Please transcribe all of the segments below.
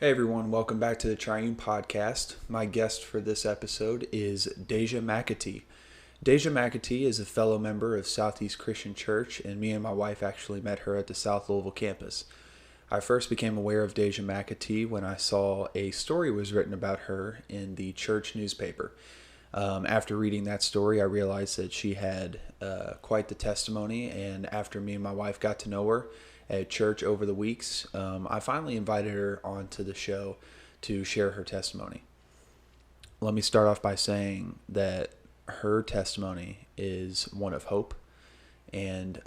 Hey everyone, welcome back to the Triune Podcast. My guest for this episode is Deja Mcatee. Deja Mcatee is a fellow member of Southeast Christian Church, and me and my wife actually met her at the South Louisville campus. I first became aware of Deja Mcatee when I saw a story was written about her in the church newspaper. After reading that story, I realized that she had quite the testimony, and after me and my wife got to know her at church over the weeks, I finally invited her onto the show to share her testimony. Let me start off by saying that her testimony is one of hope and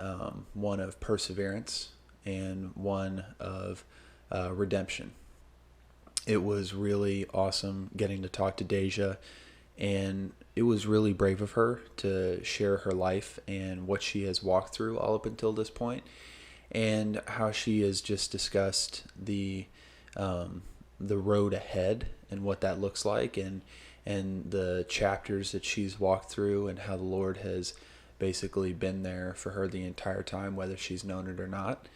one of perseverance and one of redemption. It was really awesome getting to talk to Deja, and it was really brave of her to share her life and what she has walked through all up until this point, and how she has just discussed the road ahead and what that looks like, and the chapters that she's walked through, and how the Lord has basically been there for her the entire time, whether she's known it or not.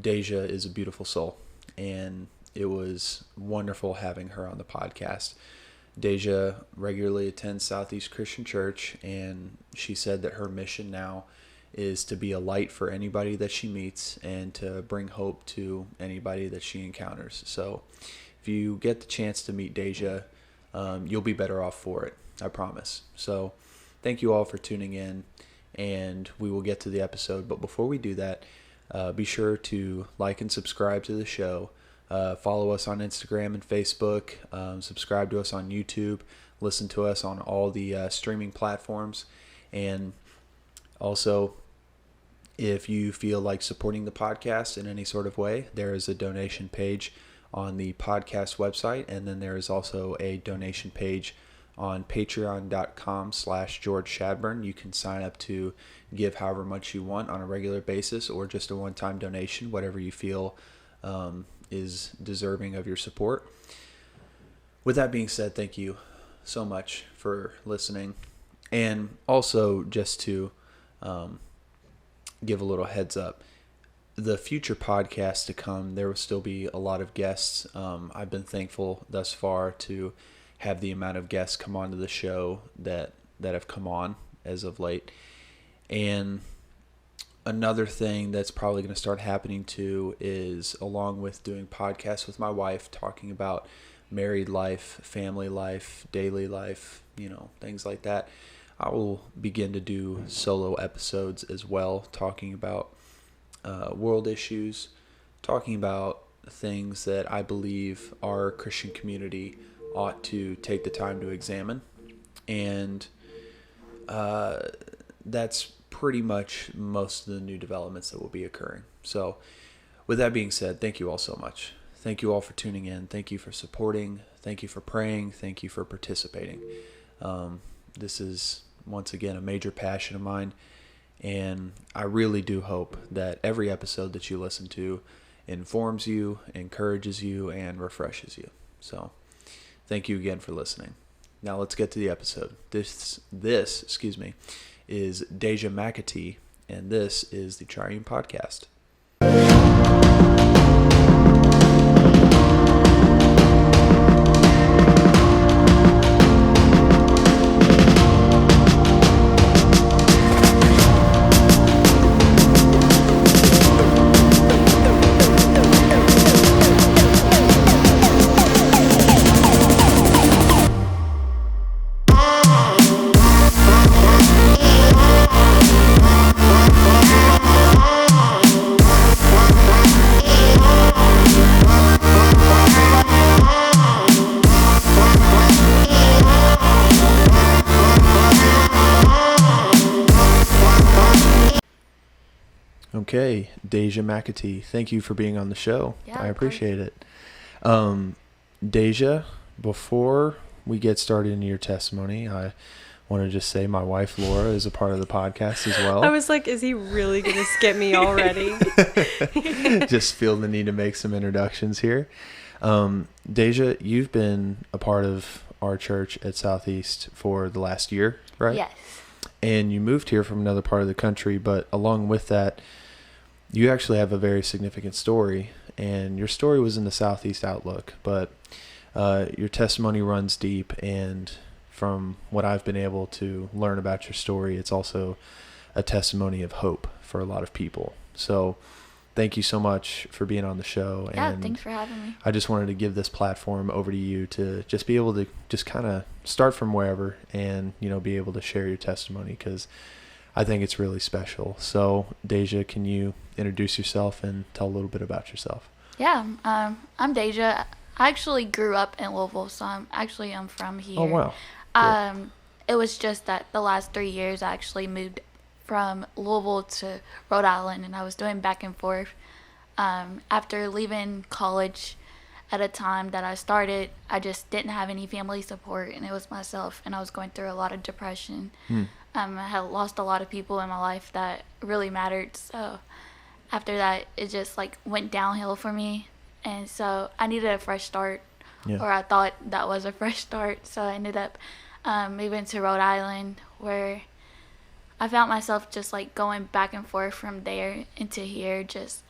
Deja is a beautiful soul, and it was wonderful having her on the podcast. Deja regularly attends Southeast Christian Church, and she said that her mission now is to be a light for anybody that she meets and to bring hope to anybody that she encounters. So if you get the chance to meet Deja, you'll be better off for it, I promise. So thank you all for tuning in, and we will get to the episode. But before we do that, be sure to like and subscribe to the show. Follow us on Instagram and Facebook. Subscribe to us on YouTube. Listen to us on all the streaming platforms. And also, if you feel like supporting the podcast in any sort of way, there is a donation page on the podcast website, and then there is also a donation page on patreon.com/George Shadburn. You can sign up to give however much you want on a regular basis, or just a one-time donation, whatever you feel is deserving of your support. With that being said, thank you so much for listening. And also, just to give a little heads up, the future podcasts to come, there will still be a lot of guests. I've been thankful thus far to have the amount of guests come onto the show that have come on as of late. And another thing that's probably going to start happening too is, along with doing podcasts with my wife, talking about married life, family life, daily life, things like that, I will begin to do solo episodes as well, talking about world issues, talking about things that I believe our Christian community ought to take the time to examine. And that's pretty much most of the new developments that will be occurring. So with that being said, thank you all so much. Thank you all for tuning in. Thank you for supporting. Thank you for praying. Thank you for participating. This is, once again, a major passion of mine, and I really do hope that every episode that you listen to informs you, encourages you, and refreshes you. So thank you again for listening. Now let's get to the episode. This is Deja Mcatee, and this is the Triune Podcast. Okay, Deja Mcatee, thank you for being on the show. Yeah, I appreciate it. Deja, before we get started into your testimony, I want to just say my wife Laura is a part of the podcast as well. I was like, is he really going to skip me already? Just feel the need to make some introductions here. Deja, you've been a part of our church at Southeast for the last year, right? Yes. And you moved here from another part of the country, but along with that, you actually have a very significant story and your story was in the Southeast Outlook, but your testimony runs deep, and from what I've been able to learn about your story, it's also a testimony of hope for a lot of people. So thank you so much for being on the show. Yeah, and thanks for having me. I just wanted to give this platform over to you to just be able to just kind of start from wherever and, be able to share your testimony, because I think it's really special. So Deja, can you introduce yourself and tell a little bit about yourself? Yeah, I'm Deja. I actually grew up in Louisville, so I'm from here. Oh, wow. It was just that the last 3 years I actually moved from Louisville to Rhode Island, and I was doing back and forth. After leaving college at a time that I started, I just didn't have any family support, and it was myself, and I was going through a lot of depression. I had lost a lot of people in my life that really mattered, so after that, it just went downhill for me, and so I needed a fresh start, or I thought that was a fresh start, so I ended up moving to Rhode Island, where I found myself just going back and forth from there into here. Just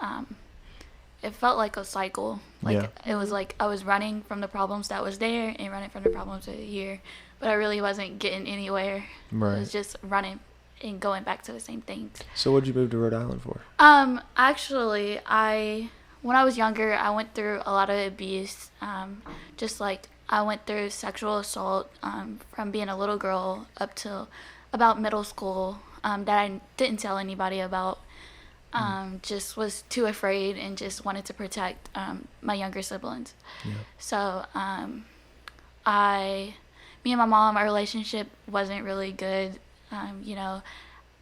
it felt like a cycle. It was I was running from the problems that was there and running from the problems that were here, but I really wasn't getting anywhere. Right. It was just running and going back to the same things. So what'd you move to Rhode Island for? Actually, when I was younger, I went through a lot of abuse. I went through sexual assault from being a little girl up till about middle school that I didn't tell anybody about. Just was too afraid and just wanted to protect my younger siblings. Yeah. So me and my mom, our relationship wasn't really good.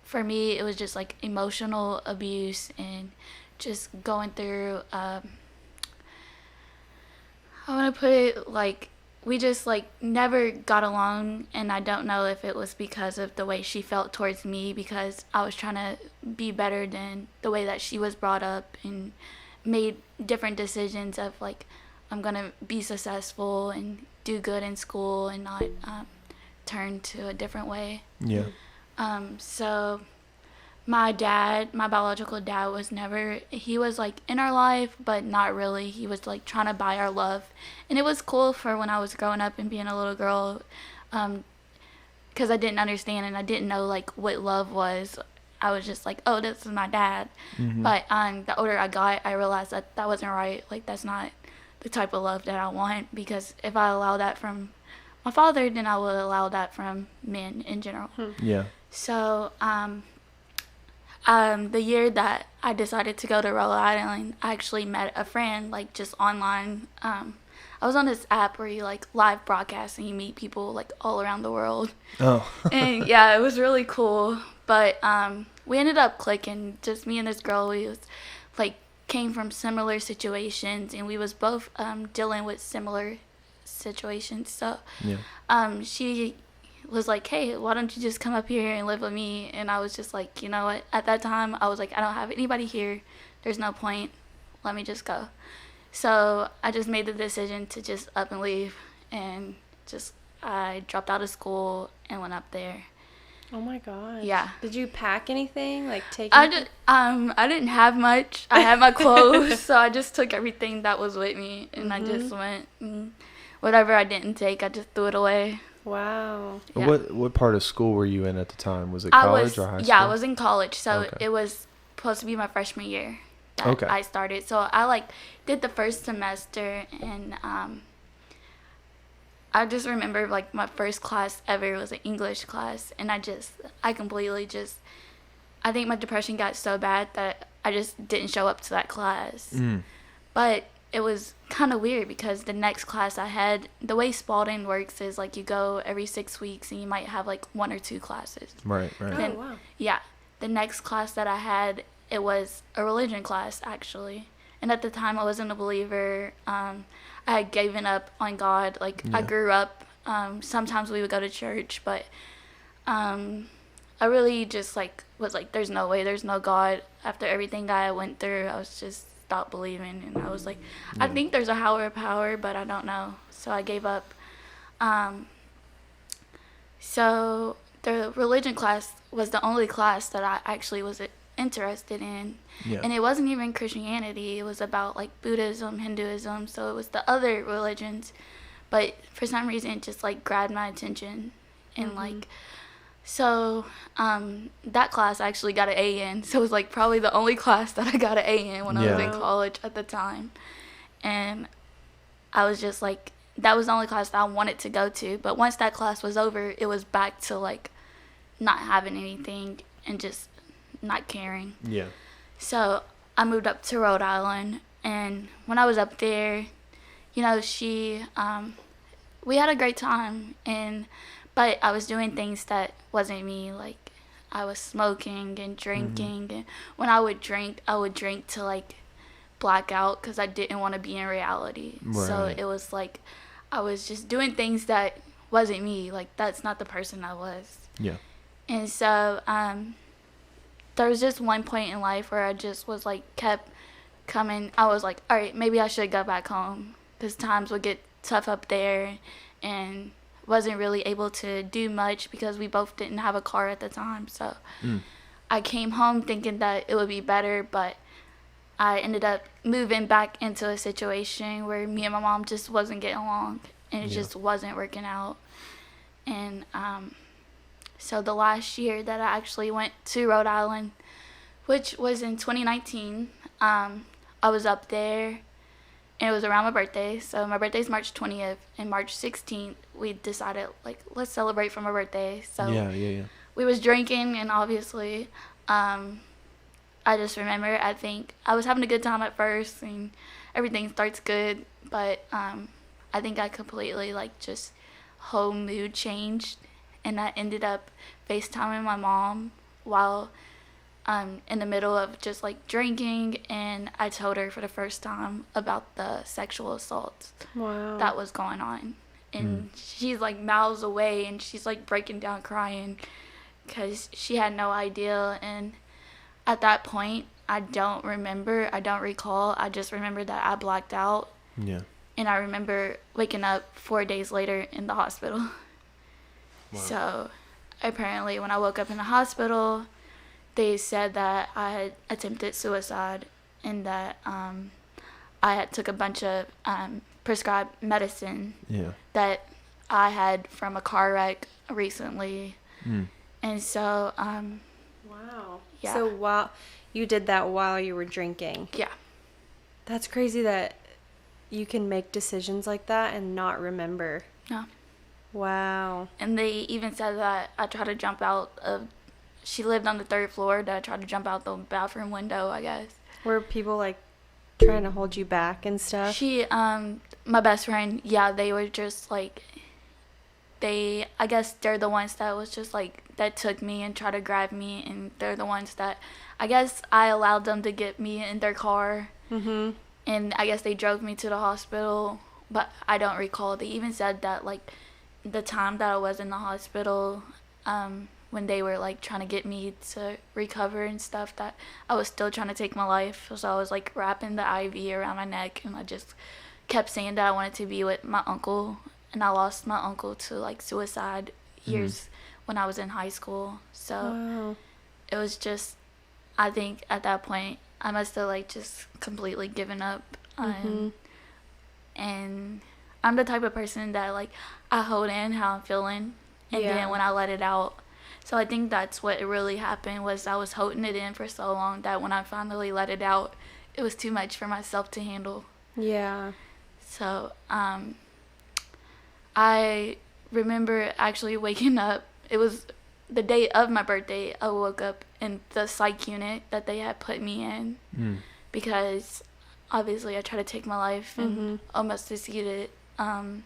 For me, it was just emotional abuse and just going through, I want to put it we just never got along, and I don't know if it was because of the way she felt towards me, because I was trying to be better than the way that she was brought up, and made different decisions of I'm gonna be successful and do good in school and not turn to a different way. Yeah. So my biological dad he was in our life, but not really. He was trying to buy our love, and it was cool for when I was growing up and being a little girl, because I didn't understand and I didn't know what love was. I was just oh, this is my dad. Mm-hmm. But the older I got, I realized that wasn't right. That's not the type of love that I want, because if I allow that from my father, then I would allow that from men in general. Yeah. So the year that I decided to go to Rhode Island, I actually met a friend, just online. I was on this app where you, live broadcast and you meet people, all around the world. Oh. And, yeah, it was really cool. But we ended up clicking, just me and this girl. We was, came from similar situations, and we was both dealing with similar situations. So she was hey, why don't you just come up here and live with me? And I was just you know what, at that time I was I don't have anybody here, there's no point, let me just go. So I just made the decision to just up and leave, and I dropped out of school and went up there. Oh my gosh. Yeah. Did you pack anything? Take I didn't have much. I had my clothes, so I just took everything that was with me, and I just went, and whatever I didn't take, I just threw it away. Wow. Yeah. What part of school were you in at the time? Was it college or high school? Yeah, I was in college, so Okay. it was supposed to be my freshman year that I started. So I did the first semester, and I just remember my first class ever was an English class, and I completely I think my depression got so bad that I just didn't show up to that class. But it was kind of weird, because the next class I had, the way Spalding works is you go every 6 weeks and you might have 1 or 2 classes. Right. Then, oh, wow. Yeah. The next class that I had, it was a religion class, actually. And at the time I wasn't a believer. I had given up on God. I grew up, sometimes we would go to church, but I really just was there's no way, there's no God. After everything I went through, I was just stopped believing, and I was I think there's a higher power, but I don't know. So I gave up. So the religion class was the only class that I actually was interested in. Yeah. And it wasn't even Christianity. It was about like Buddhism, Hinduism. So it was the other religions. But for some reason, it just like grabbed my attention. And like, so that class I actually got an A in. So it was like probably the only class that I got an A in when I was in college at the time. And I was just like, that was the only class that I wanted to go to. But once that class was over, it was back to like not having anything and just not caring. Yeah. So I moved up to Rhode Island, and when I was up there, you know, we had a great time, but I was doing things that wasn't me. Like I was smoking and drinking, and when I would drink to like black out because I didn't want to be in reality. Right. So it was like I was just doing things that wasn't me. Like that's not the person I was. Yeah. And so there was just one point in life where I just was like kept coming. I was like, all right, maybe I should go back home because times would get tough up there, and wasn't really able to do much because we both didn't have a car at the time. So I came home thinking that it would be better, but I ended up moving back into a situation where me and my mom just wasn't getting along, and it just wasn't working out. And so the last year that I actually went to Rhode Island, which was in 2019, I was up there, and it was around my birthday. So my birthday's March 20th, and March 16th, we decided, like, let's celebrate for my birthday. So we was drinking, and obviously, I just remember, I think I was having a good time at first, and everything starts good, but I think I completely, like, just whole mood changed, and I ended up FaceTiming my mom while in the middle of just, like, drinking, and I told her for the first time about the sexual assault that was going on. And she's, like, miles away, and she's, like, breaking down crying because she had no idea. And at that point, I don't recall. I just remember that I blacked out. Yeah. And I remember waking up 4 days later in the hospital. Wow. So apparently when I woke up in the hospital, they said that I had attempted suicide, and that I had took a bunch of prescribed medicine that I had from a car wreck recently. And so wow. Yeah. So while you did that while you were drinking. Yeah. That's crazy that you can make decisions like that and not remember. No. Wow. And they even said that I tried to jump out of, she lived on the 3rd floor, that I tried to jump out the bathroom window, I guess. Were people like trying to hold you back and stuff? My best friend, they were just like, I guess they're the ones that was just like, that took me and tried to grab me, and they're the ones that, I guess I allowed them to get me in their car. And I guess they drove me to the hospital, but I don't recall. They even said that, like, the time that I was in the hospital, when they were, like, trying to get me to recover and stuff, that I was still trying to take my life. So I was, like, wrapping the IV around my neck, and I just kept saying that I wanted to be with my uncle. And I lost my uncle to, like, suicide years when I was in high school. So it was just, I think at that point, I must have, like, just completely given up. And I'm the type of person that, like, I hold in how I'm feeling, and then when I let it out. So I think that's what really happened, was I was holding it in for so long that when I finally let it out, it was too much for myself to handle. Yeah. So I remember actually waking up. It was the day of my birthday. I woke up in the psych unit that they had put me in because obviously I tried to take my life and almost succeeded. And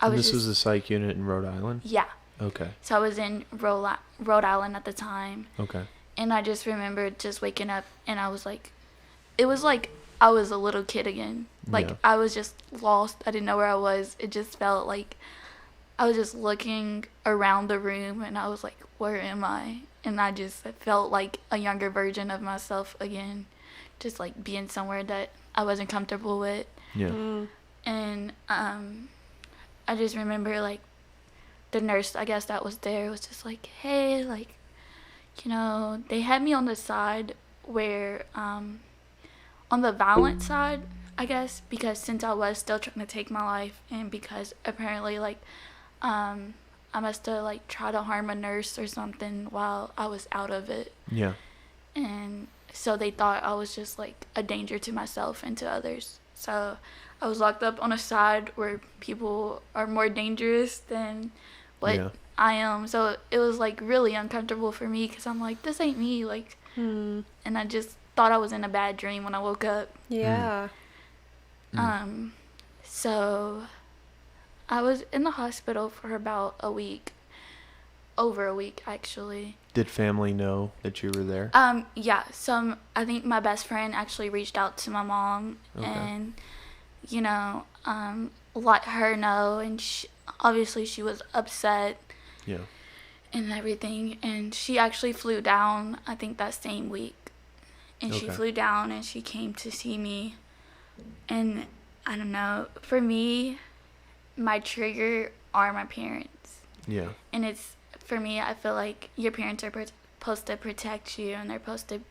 this was a psych unit in Rhode Island? Yeah. Okay. So I was in Rhode Island at the time. Okay. And I just remember just waking up, and I was like, it was like I was a little kid again. Like, I was just lost. I didn't know where I was. It just felt like I was just looking around the room, and I was like, where am I? And I just felt like a younger version of myself again, just like being somewhere that I wasn't comfortable with. Yeah. And I just remember, like, the nurse, I guess, that was there was just like, hey, like, they had me on the side where, on the violent side, I guess, because since I was still trying to take my life, and because apparently, like, I must have, like, tried to harm a nurse or something while I was out of it. Yeah. And so they thought I was just, like, a danger to myself and to others. So I was locked up on a side where people are more dangerous than what I am. So it was, like, really uncomfortable for me because I'm like, this ain't me. Like, and I just thought I was in a bad dream when I woke up. Yeah. So I was in the hospital for about a week. Over a week, actually. Did family know that you were there? Yeah. So I think my best friend actually reached out to my mom and, let her know. And obviously she was upset. Yeah. And everything. And she actually flew down, I think, that same week. And she flew down and she came to see me. And I don't know. For me, my trigger are my parents. Yeah. And it's, for me, I feel like your parents are supposed to protect you and they're supposed to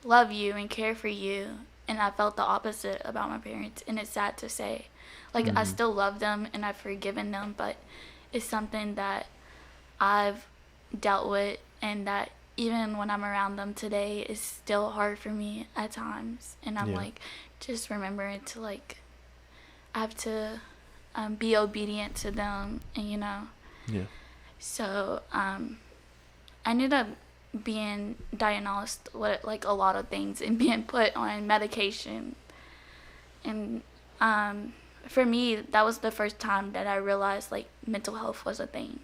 love you and care for you. And I felt the opposite about my parents. And it's sad to say. Like, I still love them and I've forgiven them, but it's something that I've dealt with, and that even when I'm around them today, it's still hard for me at times. And I'm like, just remembering to, like, I have to be obedient to them, and Yeah. So I ended up being diagnosed with, like, a lot of things and being put on medication. And for me, that was the first time that I realized, like, mental health was a thing.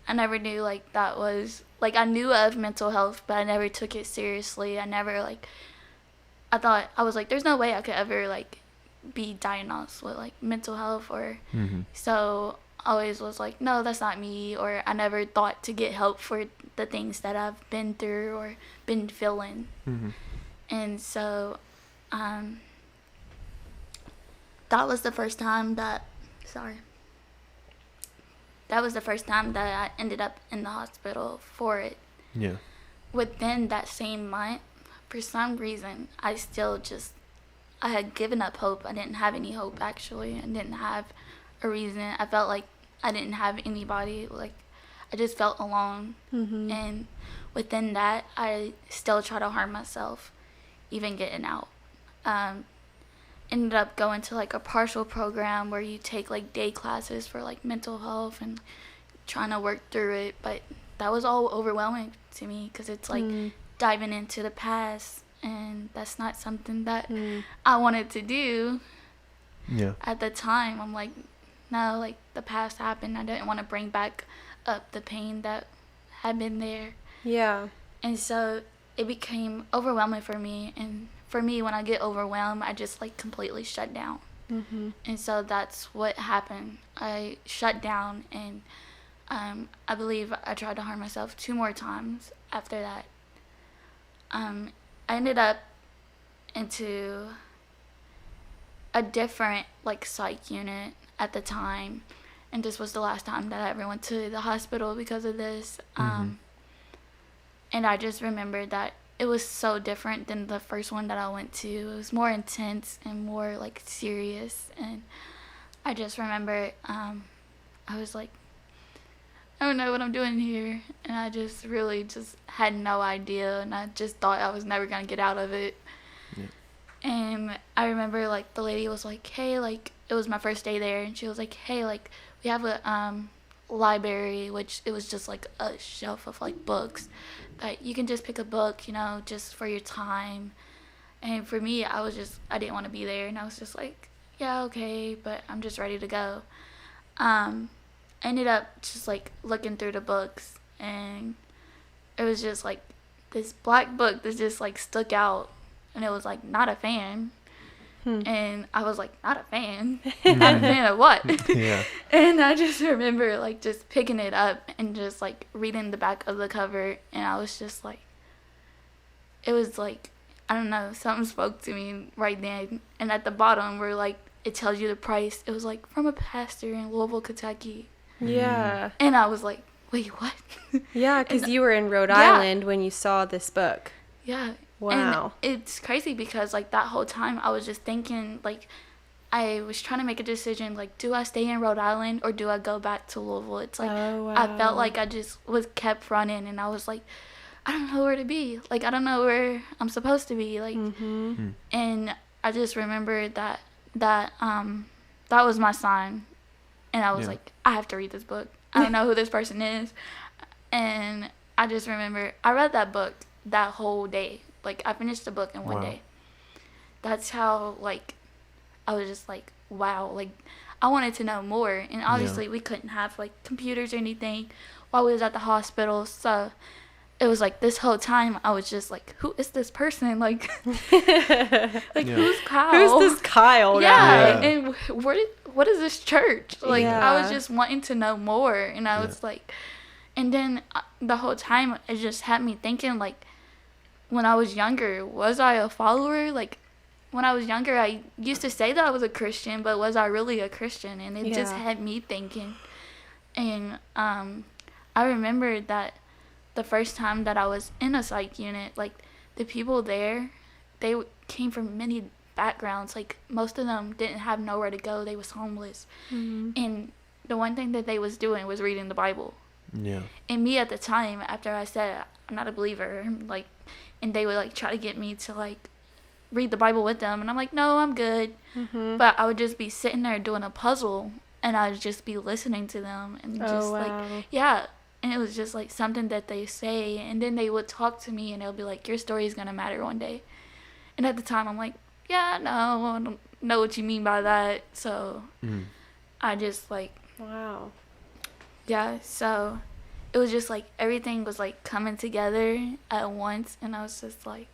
I never knew, like, that was, like, I knew of mental health, but I never took it seriously. I never, like, I was like, there's no way I could ever, like, be diagnosed with, like, mental health, or so I always was like, no, that's not me. Or I never thought to get help for the things that I've been through or been feeling. And so that was the first time that I ended up in the hospital for it. Yeah. Within that same month, for some reason, I had given up hope. I didn't have any hope, actually. I didn't have a reason. I felt like I didn't have anybody. Like, I just felt alone. And within that, I still try to harm myself, even getting out. Ended up going to, like, a partial program where you take, like, day classes for, like, mental health and trying to work through it. But that was all overwhelming to me because it's, like, diving into the past, and that's not something that I wanted to do. Yeah. At the time, I'm like, no, like, the past happened. I didn't want to bring back up the pain that had been there. Yeah. And so it became overwhelming for me. And for me, when I get overwhelmed, I just, like, completely shut down. And so that's what happened. I shut down, and I believe I tried to harm myself 2 more times after that. I ended up into a different, like, psych unit at the time, and this was the last time that I ever went to the hospital because of this. And I just remembered that it was so different than the first one that I went to. It was more intense and more, like, serious. And I just remember I was like, I don't know what I'm doing here. And I just really just had no idea. And I just thought I was never going to get out of it. Yeah. And I remember, like, the lady was like, hey, like, it was my first day there. And she was like, hey, like, we have a library, which it was just, like, a shelf of, like, books that you can just pick a book, just for your time. And for me, I didn't want to be there. And I was just like, yeah, okay, but I'm just ready to go. I ended up just, like, looking through the books, and it was just, like, this black book that just, like, stuck out, and it was, like, not a fan. And I was like, not a fan? Not a fan of what? Yeah. And I just remember, like, just picking it up and just, like, reading the back of the cover, and I was just like, it was like, I don't know, something spoke to me right then. And at the bottom where, like, it tells you the price, it was like, from a pastor in Louisville, Kentucky. Yeah. And I was like, wait, what? Yeah, because And- you were in Rhode Yeah. Island when you saw this book. Yeah. Wow. And it's crazy because, like, that whole time I was just thinking, like, I was trying to make a decision, like, do I stay in Rhode Island or do I go back to Louisville? It's like, Oh, I wow. felt like I just was kept running, and I was like, I don't know where to be. Like, I don't know where I'm supposed to be. Like, and I just remembered that was my sign. And I was Yeah. like, I have to read this book. I don't know who this person is. And I just remember I read that book that whole day. Like, I finished the book in one Wow. day. That's how, like, I was just like, wow. Like, I wanted to know more. And obviously we couldn't have, like, computers or anything while we was at the hospital. So it was like this whole time I was just like, who is this person? Like, like Yeah. who's Kyle? Who's this Kyle Yeah, guy? Yeah. and what is this church? Like, I Yeah. was just wanting to know more, and I Yeah. was like, and then the whole time it just had me thinking, like, when I was younger, was I a follower? Like, when I was younger, I used to say that I was a Christian, but was I really a Christian? And it just Yeah. had me thinking. And I remember that the first time that I was in a psych unit, like, the people there, they came from many backgrounds. Like, most of them didn't have nowhere to go. They was homeless. And the one thing that they was doing was reading the Bible. Yeah. And me at the time, after I said I'm not a believer, like, and they would, like, try to get me to, like, read the Bible with them, and I'm like, no, I'm good. But I would just be sitting there doing a puzzle, and I would just be listening to them, and just Oh, wow. like, yeah. And it was just like something that they say, and then they would talk to me, and they'll be like, your story is gonna matter one day. And at the time, I'm like, yeah, no, I don't know what you mean by that. So I just, like, Wow. yeah, so it was just like everything was, like, coming together at once, and I was just like,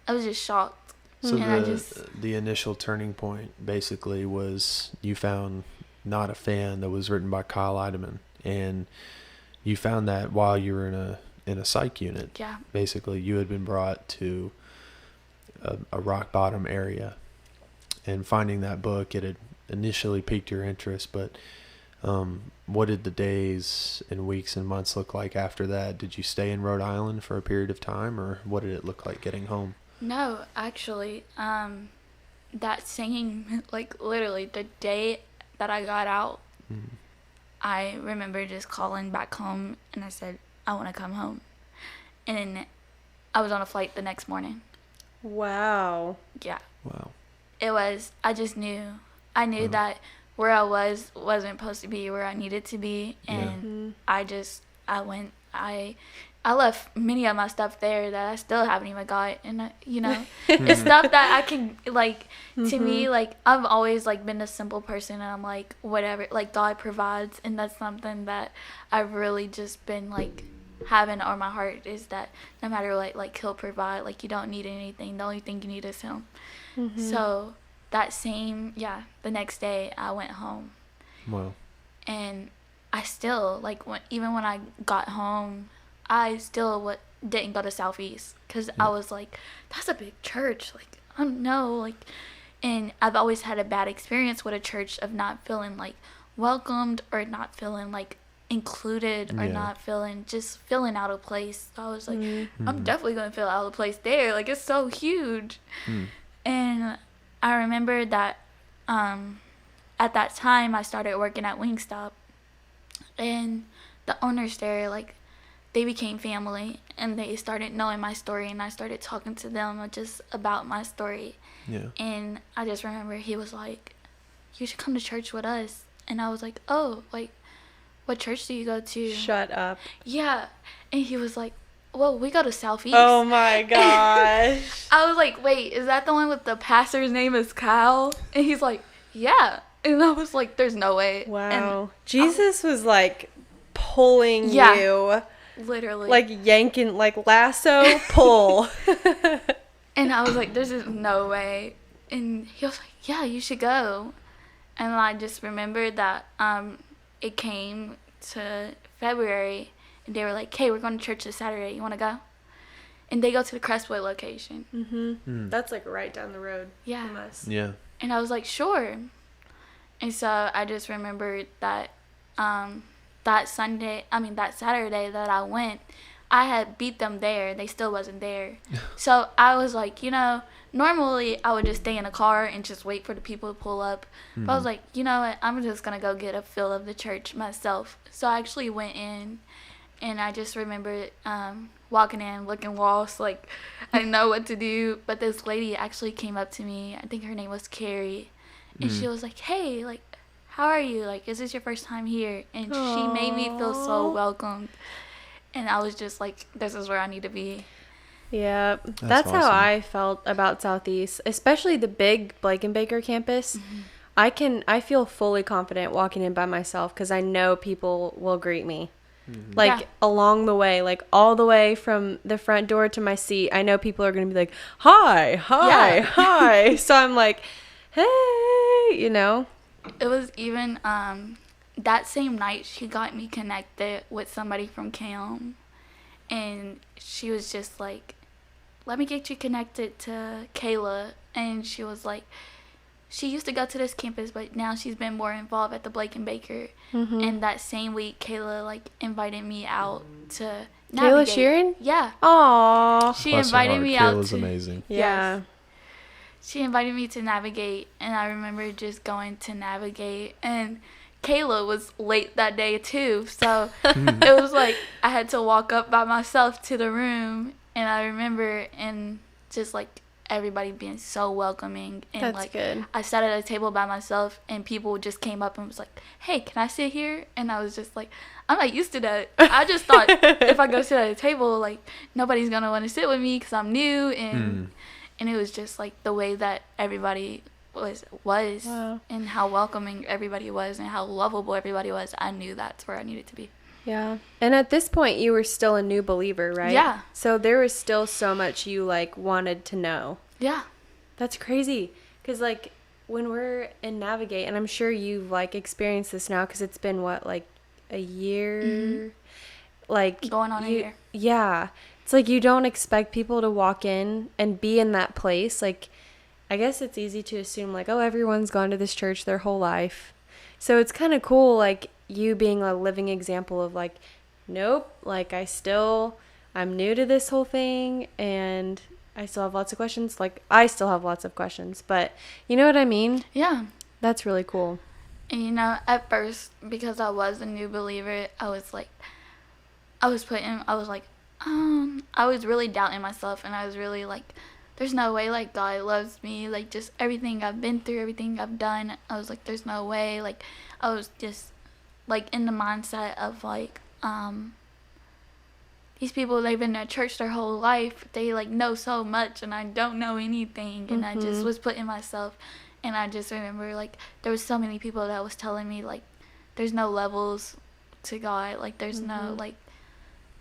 I was just shocked. So And I just, the initial turning point basically was you found Not a Fan that was written by Kyle Idleman, and you found that while you were in a psych unit. yeah, Basically, you had been brought to a rock bottom area, and finding that book, it had initially piqued your interest. But what did the days and weeks and months look like after that? Did you stay in Rhode Island for a period of time, or what did it look like getting home? no, actually, that singing, like, literally the day that I got out, I remember just calling back home, and I said, I want to come home. And I was on a flight the next morning. Wow. Yeah. Wow. It was, I just knew. I knew that where I wasn't supposed to be where I needed to be. And I went, I left many of my stuff there that I still haven't even got. And, you know, it's stuff that I can, like, to me, like, I've always, like, been a simple person. And I'm like, whatever, like, God provides. And that's something that I've really just been, like, having on my heart, is that no matter what, like, He'll provide. Like, you don't need anything. The only thing you need is Him. So that same, the next day I went home. Wow. And I still, like, even when I got home, I still didn't go to Southeast, because I was like, that's a big church. Like, I don't know. Like, and I've always had a bad experience with a church of not feeling, like, welcomed, or not feeling, like, included, or not feeling out of place. So I was like, I'm definitely going to feel out of place there. Like, it's so huge. And I remember that at that time I started working at Wingstop, and the owners there, like, they became family, and they started knowing my story, and I started talking to them just about my story. Yeah. And I just remember he was like, you should come to church with us. And I was like, oh, like, what church do you go to? Shut up. Yeah. And he was like, well, we go to Southeast. Oh my gosh. I was like, wait, is that the one with the pastor's name is Kyle? And he's like, yeah. And I was like, there's no way. Wow. Jesus was, like, pulling Yeah. you. Literally. Like, yanking, like, lasso, pull. And I was like, there's just no way. And he was like, yeah, you should go. And I just remembered that it came to February, and they were like, hey, we're going to church this Saturday. You want to go? And they go to the Crestwood location. That's, like, right down the road Yeah. from us. Yeah. And I was like, sure. And so I just remembered that that Saturday that I went, I had beat them there. They still wasn't there. So I was like, normally I would just stay in a car and just wait for the people to pull up. But I was like, you know what? I'm just going to go get a feel of the church myself. So I actually went in, and I just remember walking in, looking lost, like I didn't know what to do. But this lady actually came up to me. I think her name was Carrie. And she was like, hey, like, how are you? Like, is this your first time here? And she made me feel so welcomed. And I was just like, this is where I need to be. Yeah, that's awesome. how I felt about Southeast, especially the big Blake and Baker campus. Mm-hmm. I feel fully confident walking in by myself because I know people will greet me. Like, along the way, like all the way from the front door to my seat, I know people are going to be like, hi, hi. So I'm like, hey, It was even that same night she got me connected with somebody from Cam, and she was just like, let me get you connected to Kayla. And she was like, she used to go to this campus, but now she's been more involved at the Blake and Baker. And that same week, Kayla like invited me out to navigate. Kayla Sheeran? Yeah. Aww. She Bless her invited heart. me out Kayla's to amazing. Yeah. She invited me to navigate, and I remember just going to navigate, and Kayla was late that day too, so it was like I had to walk up by myself to the room. And I remember, and just like everybody being so welcoming, and That's like good. I sat at a table by myself, and people just came up and was like, hey, can I sit here? And I was just like, I'm not used to that. I just thought if I go sit at a table, like nobody's gonna want to sit with me because I'm new. And it was just like the way that everybody was Wow. and how welcoming everybody was and how lovable everybody was. I knew that's where I needed to be. Yeah. And at this point, you were still a new believer, right? Yeah. So there was still so much you like wanted to know. Yeah. That's crazy. Because like when we're in Navigate, and I'm sure you've like experienced this now because it's been what, like a year? Like Going on a year. Yeah. It's like you don't expect people to walk in and be in that place. Like, I guess it's easy to assume like, oh, everyone's gone to this church their whole life. So it's kind of cool, like you being a living example of like, nope, like I'm new to this whole thing and I still have lots of questions. Like I still have lots of questions, but you know what I mean? Yeah. That's really cool. And at first, because I was a new believer, I was really doubting myself, and I was really like, there's no way like God loves me, like just everything I've been through, everything I've done. I was like, there's no way. Like I was just like in the mindset of like these people, they've been at church their whole life, they like know so much and I don't know anything. And I just was putting myself, and I just remember like there was so many people that was telling me like there's no levels to God, like there's no like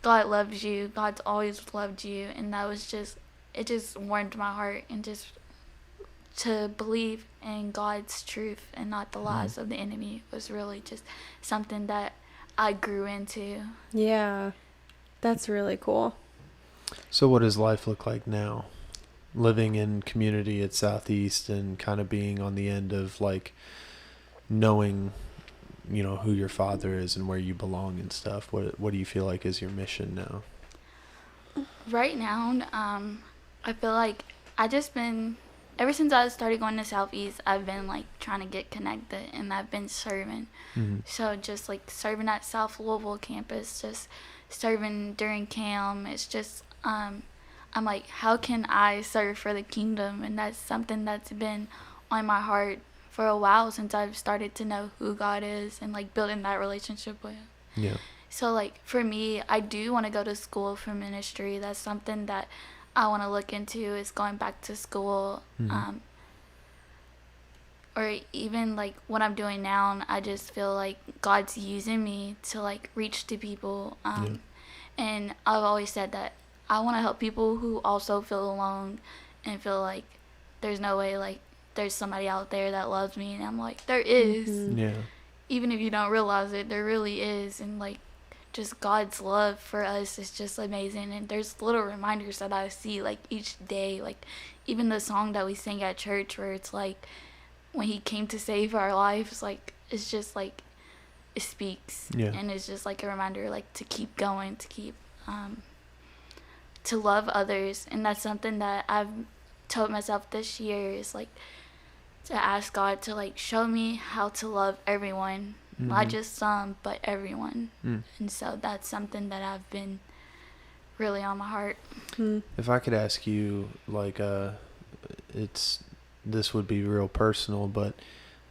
God loves you, God's always loved you. And that was just, it just warmed my heart, and just to believe in God's truth and not the lies of the enemy was really just something that I grew into. Yeah. That's really cool. So what does life look like now? Living in community at Southeast and kind of being on the end of like knowing, who your father is and where you belong and stuff. What do you feel like is your mission now? Right now, I feel like ever since I started going to Southeast, I've been like trying to get connected, and I've been serving. So just like serving at South Louisville campus, just serving during camp. It's just I'm like, how can I serve for the kingdom? And that's something that's been on my heart for a while, since I've started to know who God is and like building that relationship with him. Yeah. So like for me, I do want to go to school for ministry. That's something that I want to look into, is going back to school. Or even like what I'm doing now, and I just feel like God's using me to like reach to people. And I've always said that I want to help people who also feel alone and feel like there's no way like there's somebody out there that loves me. And I'm like, there is. Yeah. Even if you don't realize it, there really is. And like just God's love for us is just amazing. And there's little reminders that I see like each day, like even the song that we sing at church where it's like when he came to save our lives, like it's just like speaks. Yeah. And it's just like a reminder, like, to keep going, to keep to love others. And that's something that I've told myself this year, is like to ask God to like show me how to love everyone, not just some, but everyone. And so that's something that I've been really on my heart. If I could ask you, like, this would be real personal, but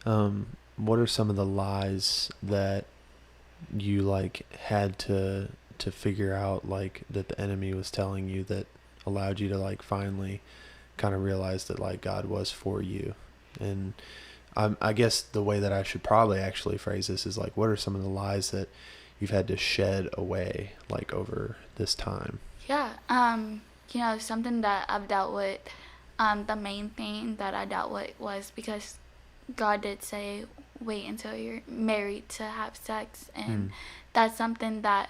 what are some of the lies that you like had to figure out, like, that the enemy was telling you, that allowed you to like finally kind of realize that like God was for you? And I guess the way that I should probably actually phrase this is like, what are some of the lies that you've had to shed away like over this time? Yeah, you know, something that I've dealt with, the main thing that I dealt with was because God did say, wait until you're married to have sex. And that's something that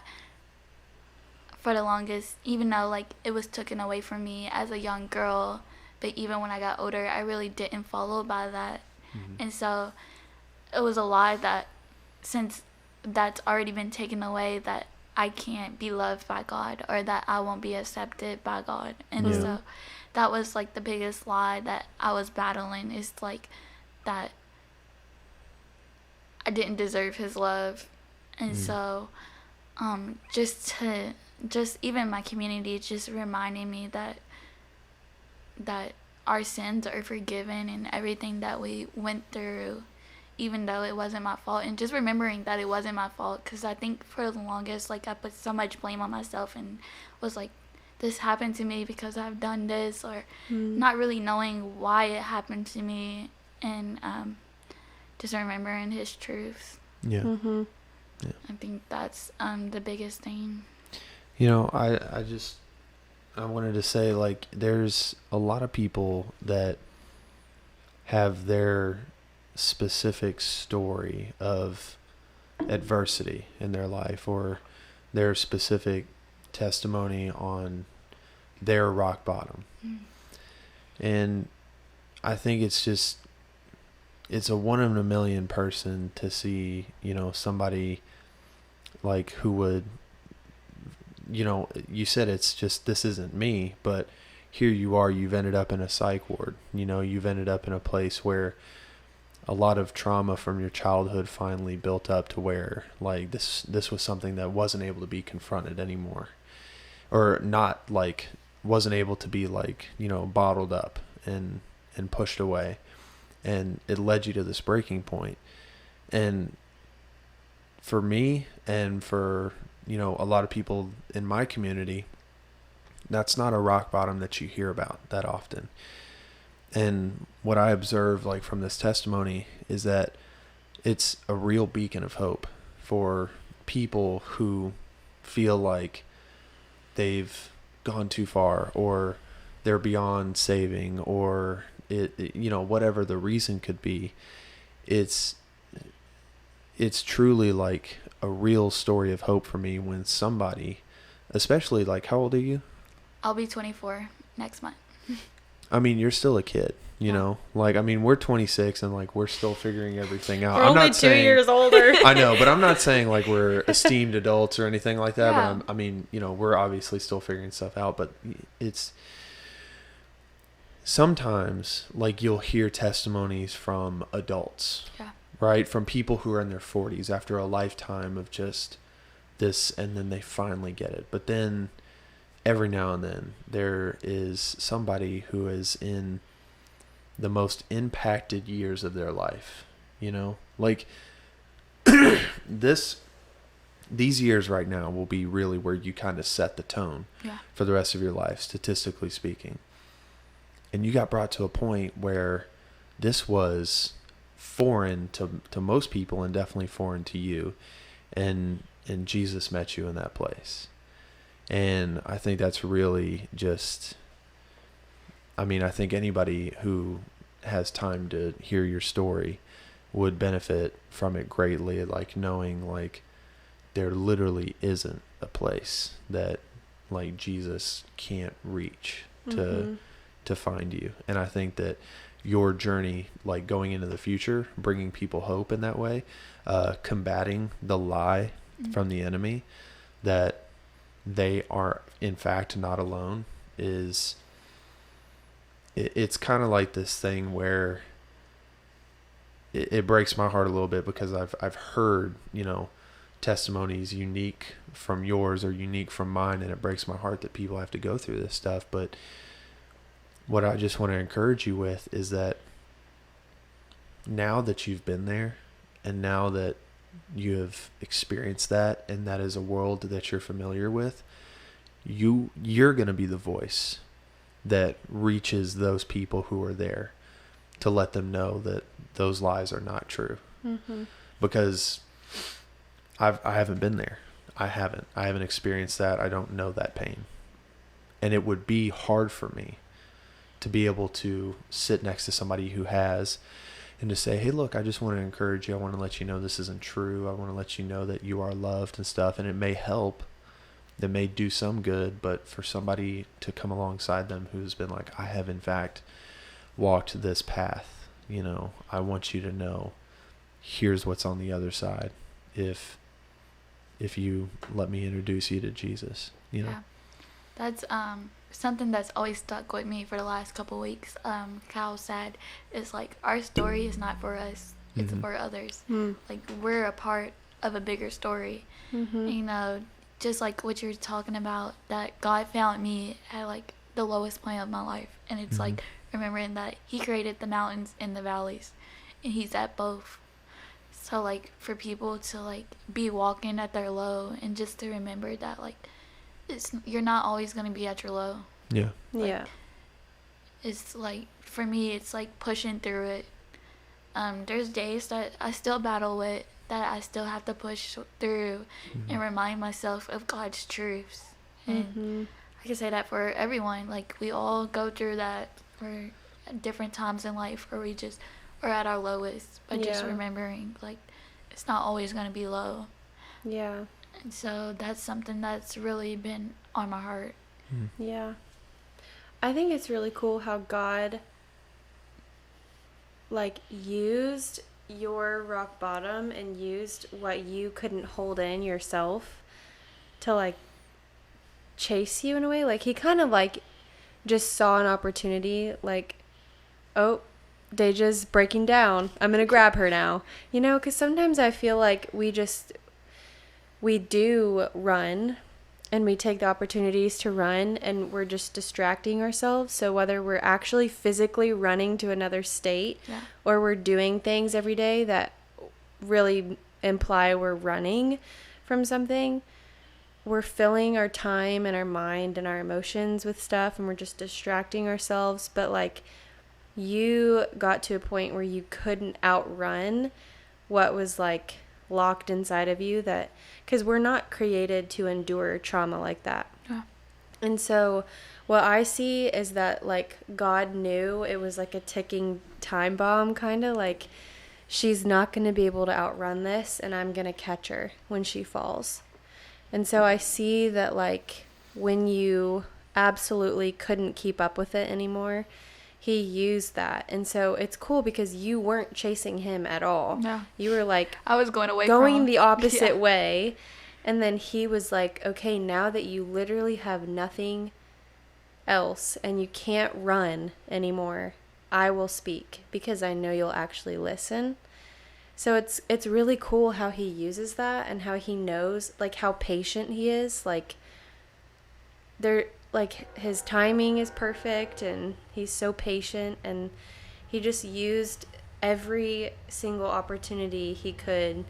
for the longest, even though like it was taken away from me as a young girl, but even when I got older, I really didn't follow by that. And so it was a lie that since that's already been taken away, that I can't be loved by God, or that I won't be accepted by God. And so that was like the biggest lie that I was battling, is like that I didn't deserve his love. And so just even my community just reminding me that our sins are forgiven and everything that we went through, even though it wasn't my fault. And just remembering that it wasn't my fault, because I think for the longest, like, I put so much blame on myself and was like, this happened to me because I've done this, or not really knowing why it happened to me. And just remembering his truth. Yeah. I think that's the biggest thing. You know, I wanted to say, like, there's a lot of people that have their specific story of adversity in their life, or their specific testimony on their rock bottom. And I think it's a 1 in a million person to see, you know, somebody like who would, you know, you said it's just, this isn't me, but here you are, you've ended up in a psych ward, you know, you've ended up in a place where a lot of trauma from your childhood finally built up to where like this was something that wasn't able to be confronted anymore, or not, like, wasn't able to be, like, you know, bottled up and pushed away, and it led you to this breaking point. And for me, and for, you know, a lot of people in my community, that's not a rock bottom that you hear about that often. And what I observe, like, from this testimony is that it's a real beacon of hope for people who feel like they've gone too far, or they're beyond saving, or it you know, whatever the reason could be. It's truly like a real story of hope for me when somebody, especially, like, how old are you? I'll be 24 next month. I mean, you're still a kid, you know? Like, I mean, we're 26 and, like, we're still figuring everything out. We're I'm only not 2 saying, years older. I know, but I'm not saying, like, we're esteemed adults or anything like that. Yeah. But I mean, you know, we're obviously still figuring stuff out. But it's sometimes, like, you'll hear testimonies from adults, right? From people who are in their 40s after a lifetime of just this, and then they finally get it. But then every now and then there is somebody who is in the most impacted years of their life, you know, like these years right now will be really where you kind of set the tone for the rest of your life, statistically speaking. And you got brought to a point where this was foreign to most people, and definitely foreign to you, and Jesus met you in that place. And I think that's really just, I mean, I think anybody who has time to hear your story would benefit from it greatly, like, knowing, like, there literally isn't a place that, like, Jesus can't reach to find you. And I think that your journey, like going into the future, bringing people hope in that way, combating the lie from the enemy that they are in fact not alone, is it's kind of like this thing where it breaks my heart a little bit, because I've heard, testimonies unique from yours or unique from mine, and it breaks my heart that people have to go through this stuff. But what I just want to encourage you with is that now that you've been there, and now that you have experienced that, and that is a world that you're familiar with, you're going to be the voice that reaches those people who are there, to let them know that those lies are not true. Mm-hmm. Because I haven't been there. I haven't experienced that. I don't know that pain. And it would be hard for me to be able to sit next to somebody who has, and to say, hey, look, I just want to encourage you. I want to let you know this isn't true. I want to let you know that you are loved and stuff. And it may help. It may do some good. But for somebody to come alongside them who's been like, I have in fact walked this path, I want you to know, here's what's on the other side. If you let me introduce you to Jesus, Yeah. That's something that's always stuck with me for the last couple weeks. Cal said, it's like, our story is not for us, it's for others. Like, we're a part of a bigger story. Just like what you're talking about, that God found me at like the lowest point of my life, and it's like remembering that he created the mountains and the valleys, and he's at both. So like, for people to like be walking at their low, and just to remember that like, you're not always going to be at your low. Yeah. Yeah. It's like, for me, it's like pushing through it. There's days that I still battle with, that I still have to push through and remind myself of God's truths. And I can say that for everyone. Like, we all go through that. We're at different times in life where we just are at our lowest. But just remembering, like, it's not always going to be low. Yeah. And so that's something that's really been on my heart. Yeah. I think it's really cool how God, like, used your rock bottom and used what you couldn't hold in yourself to, like, chase you in a way. Like, he kind of, like, just saw an opportunity, like, oh, Deja's breaking down. I'm going to grab her now. Because sometimes I feel like we do run, and we take the opportunities to run, and we're just distracting ourselves. So whether we're actually physically running to another state, or we're doing things every day that really imply we're running from something, we're filling our time and our mind and our emotions with stuff, and we're just distracting ourselves. But like, you got to a point where you couldn't outrun what was like locked inside of you, that because we're not created to endure trauma like that. And so what I see is that like, God knew it was like a ticking time bomb, kind of like, she's not going to be able to outrun this, and I'm going to catch her when she falls. And so I see that like, when you absolutely couldn't keep up with it anymore, he used that. And so it's cool because you weren't chasing him at all. No. You were like, I was going away going from him. the opposite way. And then he was like, okay, now that you literally have nothing else and you can't run anymore, I will speak, because I know you'll actually listen. So it's really cool how he uses that, and how he knows, like, how patient he is. Like, his timing is perfect, and he's so patient, and he just used every single opportunity he could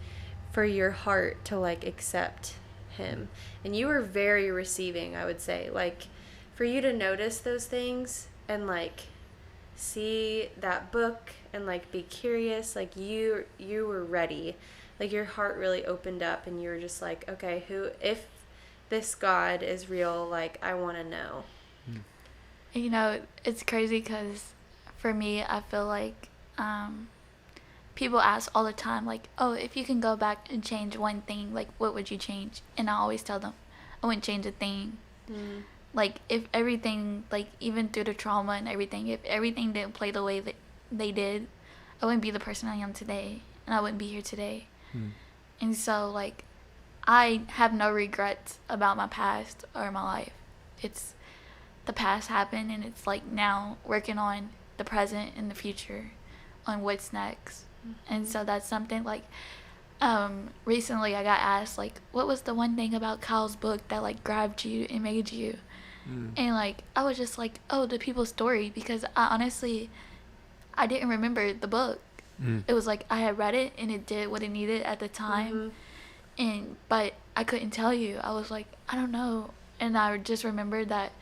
for your heart to like accept him. And you were very receiving, I would say, like, for you to notice those things and like see that book and like be curious, like you were ready. Like, your heart really opened up, and you were just like, okay, if this God is real, like, I want to know. It's crazy because for me, I feel like people ask all the time, like, oh, if you can go back and change one thing, like, what would you change? And I always tell them, I wouldn't change a thing. Like, if everything, like, even through the trauma and everything, if everything didn't play the way that they did, I wouldn't be the person I am today, and I wouldn't be here today. And so, like, I have no regrets about my past or my life. It's the past happened, and it's like now working on the present and the future, on what's next. And so that's something like, recently I got asked, like, what was the one thing about Kyle's book that, like, grabbed you and made you? And, like, I was just like, oh, the people's story, because I didn't remember the book. It was like I had read it and it did what it needed at the time, but I couldn't tell you. I was like, I don't know. And I just remembered that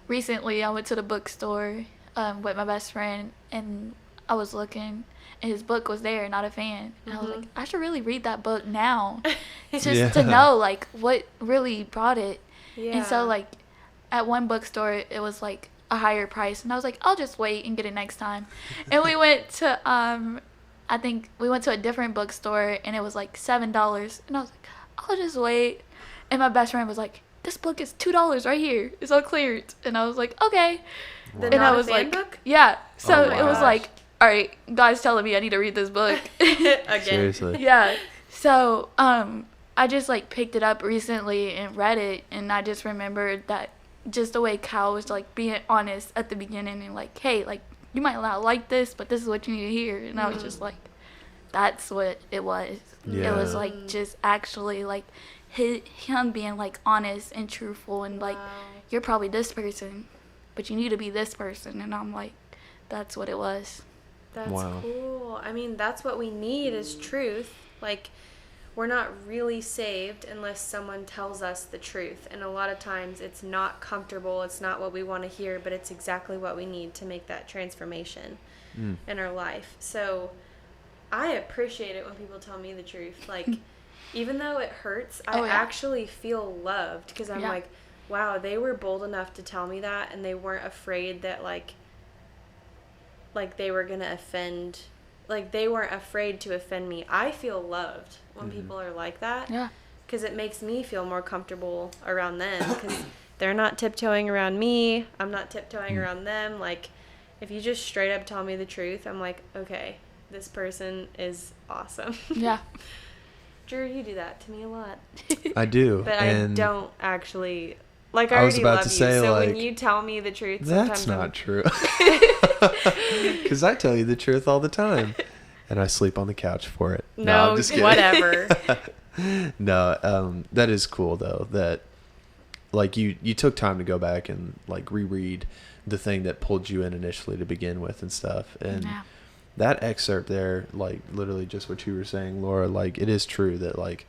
recently I went to the bookstore with my best friend, and I was looking, and his book was there, Not a Fan. And I was like, I should really read that book now, just to know, like, what really brought it. And so, like, at one bookstore, it was like a higher price, and I was like, I'll just wait and get it next time. And we went to I think we went to a different bookstore, and it was like $7, and I was like, I'll just wait. And my best friend was like, this book is $2 right here, it's on clearance. And I was like, okay. The And Not I a was Fan like, book? yeah. So Oh, it was wow. like, all right, God's telling me I need to read this book. Again. Seriously. Yeah. So I just, like, picked it up recently and read it, and I just remembered that just the way Kyle was, like, being honest at the beginning, and like, hey, like, you might not like this, but this is what you need to hear. And I was just like, that's what it was. Yeah. It was like just actually like him being like honest and truthful, and like, you're probably this person, but you need to be this person. And I'm like, that's what it was. That's Wow. cool. I mean, that's what we need is truth. Like, we're not really saved unless someone tells us the truth. And a lot of times it's not comfortable. It's not what we want to hear, but it's exactly what we need to make that transformation in our life. So I appreciate it when people tell me the truth. Like, even though it hurts, I actually feel loved, because I'm like, wow, they were bold enough to tell me that, and they weren't afraid that, like they were going to offend, like, they weren't afraid to offend me. I feel loved when people are like that. Yeah. Because it makes me feel more comfortable around them, because they're not tiptoeing around me. I'm not tiptoeing around them. Like, if you just straight up tell me the truth, I'm like, okay, this person is awesome. Yeah. Drew, you do that to me a lot. I do. But and I don't actually, like, I I was already about love to you. say, So like, when you tell me the truth, that's sometimes not true. Because I tell you the truth all the time. And I sleep on the couch for it. No, I'm just kidding. whatever. No, that is cool, though, that, like, you took time to go back and, like, reread the thing that pulled you in initially to begin with and stuff. And that excerpt there, like, literally just what you were saying, Laura, like, it is true that, like,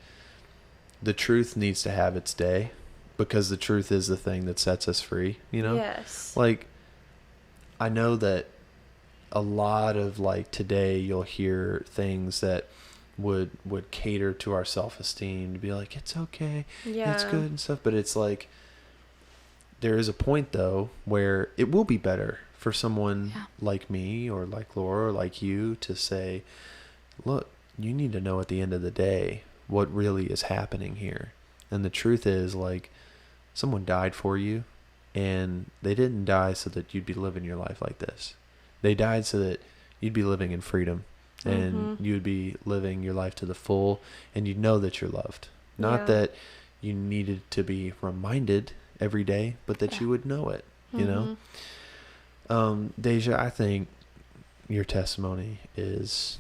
the truth needs to have its day, because the truth is the thing that sets us free, you know? Yes. Like, I know that a lot of, like, today you'll hear things that would cater to our self-esteem, to be like, it's okay, it's good and stuff. But it's like, there is a point, though, where it will be better for someone like me or like Laura or like you to say, look, you need to know at the end of the day what really is happening here. And the truth is, like, someone died for you, and they didn't die so that you'd be living your life like this. They died so that you'd be living in freedom, and you'd be living your life to the full, and you'd know that you're loved. Not that you needed to be reminded every day, but that you would know it, you know? Deja, I think your testimony is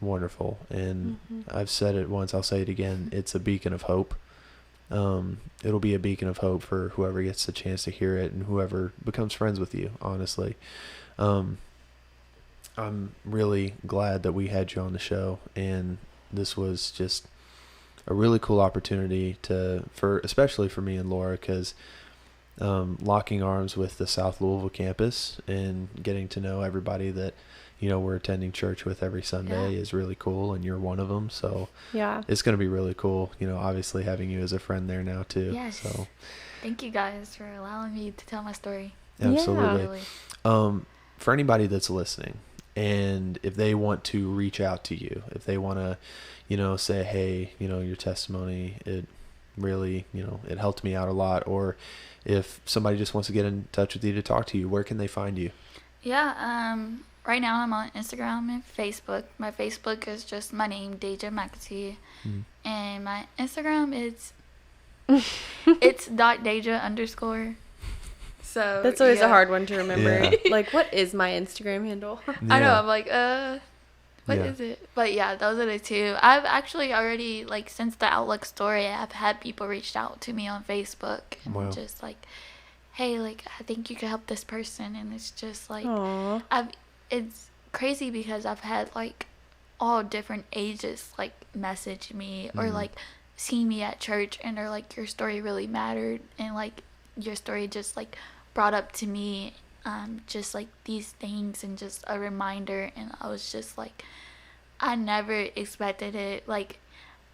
wonderful, and I've said it once, I'll say it again. It's a beacon of hope. It'll be a beacon of hope for whoever gets the chance to hear it and whoever becomes friends with you, honestly. I'm really glad that we had you on the show, and this was just a really cool opportunity especially for me and Laura, because locking arms with the South Louisville campus and getting to know everybody that, you know, we're attending church with every Sunday is really cool, and you're one of them. So it's going to be really cool, you know, obviously having you as a friend there now too. Yes. So Thank you guys for allowing me to tell my story. absolutely. For anybody that's listening, and if they want to reach out to you, if they want to, you know, say, hey, you know, your testimony, it really, you know, it helped me out a lot, or if somebody just wants to get in touch with you to talk to you, where can they find you? Yeah, right now I'm on Instagram and Facebook. My Facebook is just my name, Deja Mcatee. And my Instagram is it's .Deja_. So That's always yeah. a hard one to remember. Yeah. Like, what is my Instagram handle? I know, Yeah. I'm like, what Yeah. is it? But yeah, those are the two. I've actually already, like, since the Outlook story, I've had people reach out to me on Facebook and Wow. just like, hey, like, I think you could help this person. And it's just like, Aw. it's crazy because I've had like all different ages like message me or like see me at church and they're like, your story really mattered, and like your story just like brought up to me just like these things and just a reminder. And I was just like, I never expected it. Like,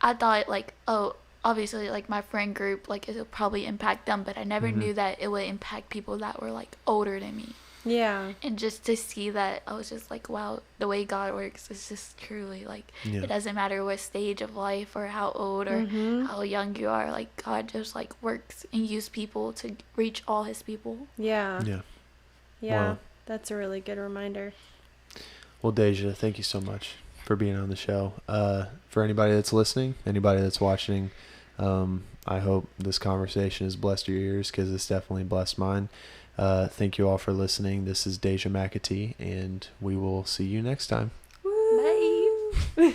I thought like, oh, obviously like my friend group, like it'll probably impact them, but I never knew that it would impact people that were like older than me. Yeah. And just to see that, I was just like, wow, the way God works is just truly like, Yeah. it doesn't matter what stage of life or how old or how young you are, like God just like works and use people to reach all his people. Yeah. Yeah. Yeah. Wow. That's a really good reminder. Well, Deja, thank you so much for being on the show. For anybody that's listening, anybody that's watching, I hope this conversation has blessed your ears, because it's definitely blessed mine. Thank you all for listening. This is Deja Mcatee, and we will see you next time. Bye.